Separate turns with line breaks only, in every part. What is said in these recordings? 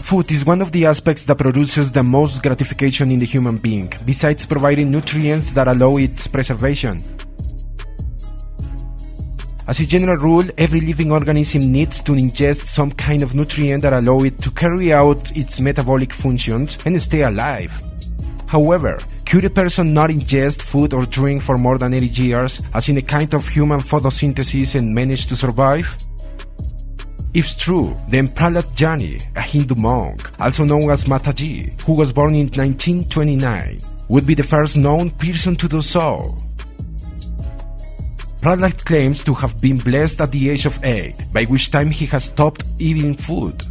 Food is one of the aspects that produces the most gratification in the human being, besides providing nutrients that allow its preservation. As a general rule, every living organism needs to ingest some kind of nutrient that allow it to carry out its metabolic functions and stay alive. However, could a person not ingest food or drink for more than 80 years, as in a kind of human photosynthesis, and manage to survive? If true, then Prahlad Jani, a Hindu monk, also known as Mataji, who was born in 1929, would be the first known person to do so. Prahlad claims to have been blessed at the age of 8, by which time he has stopped eating food.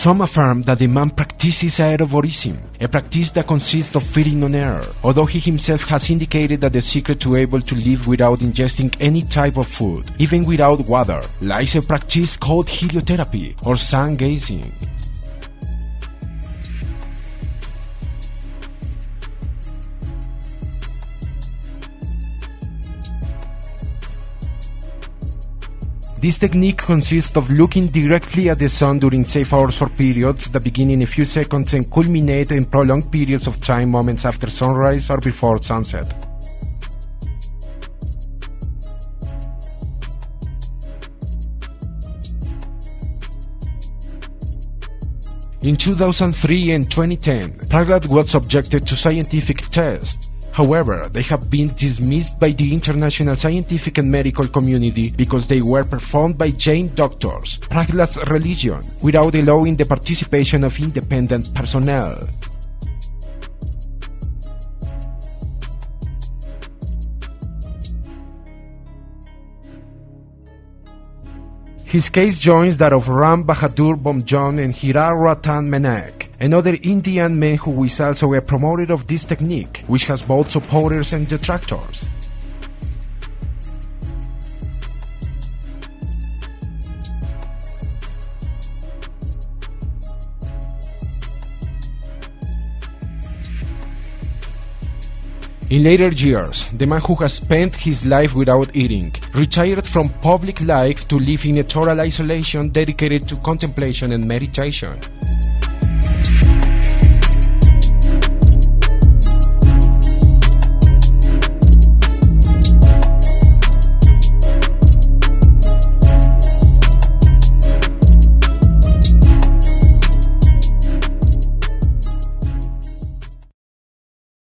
Some affirm that the man practices aeroborism, a practice that consists of feeding on air, although he himself has indicated that the secret to able to live without ingesting any type of food, even without water, lies a practice called heliotherapy or sun gazing. This technique consists of looking directly at the sun during safe hours for periods that begin in a few seconds and culminate in prolonged periods of time moments after sunrise or before sunset. In 2003 and 2010, Prahlad was subjected to scientific tests. However, they have been dismissed by the international scientific and medical community because they were performed by Jain doctors, Prahlad's religion, without allowing the participation of independent personnel. His case joins that of Ram Bahadur Bomjon and Hirar Ratan Menak, another Indian man who is also a promoter of this technique, which has both supporters and detractors. In later years, the man who has spent his life without eating retired from public life to live in a total isolation dedicated to contemplation and meditation.